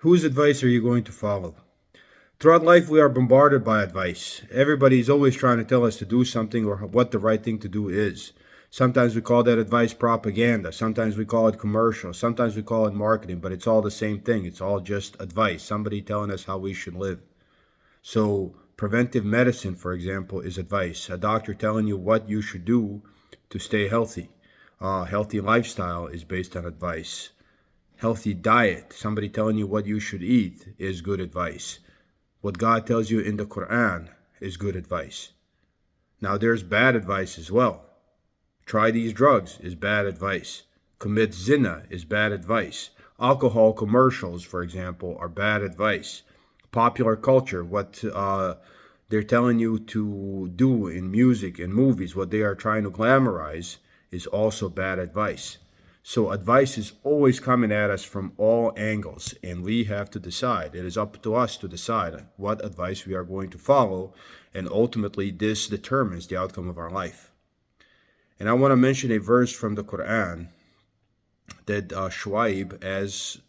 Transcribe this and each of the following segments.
Whose advice are you going to follow? Throughout life, we are bombarded by advice. Everybody is always trying to tell us to do something or what the right thing to do is. Sometimes we call that advice propaganda. Sometimes we call it commercial. Sometimes we call it marketing, but it's all the same thing. It's all just advice. Somebody telling us how we should live. So, preventive medicine, for example, is advice. A doctor telling you what you should do to stay healthy. Healthy lifestyle is based on advice. Healthy diet, somebody telling you what you should eat, is good advice. What God tells you in the Quran is good advice. Now, there's bad advice as well. Try these drugs is bad advice. Commit zina is bad advice. Alcohol commercials, for example, are bad advice. Popular culture, what they're telling you to do in music and movies, what they are trying to glamorize, is also bad advice. So advice is always coming at us from all angles, and we have to decide. It is up to us to decide what advice we are going to follow, and ultimately this determines the outcome of our life. And I want to mention a verse from the Quran that Shuaib, as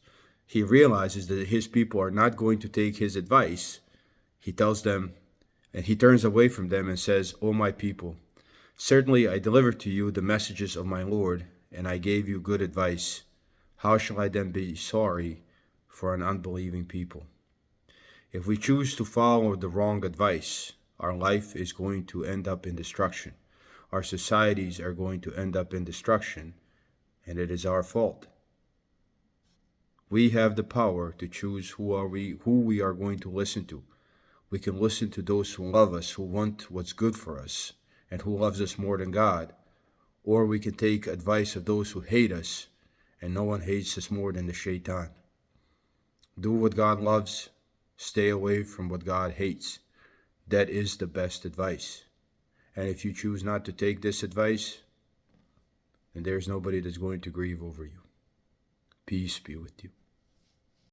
he realizes that his people are not going to take his advice, he tells them, and he turns away from them and says, O my people, certainly I delivered to you the messages of my Lord, and I gave you good advice. How shall I then be sorry for an unbelieving people? If we choose to follow the wrong advice, our life is going to end up in destruction. Our societies are going to end up in destruction, and it is our fault. We have the power to choose who we are going to listen to. We can listen to those who love us, who want what's good for us, and who loves us more than God. Or we can take advice of those who hate us, and no one hates us more than the shaitan. Do what God loves, stay away from what God hates. That is the best advice. And if you choose not to take this advice, then there's nobody that's going to grieve over you. Peace be with you.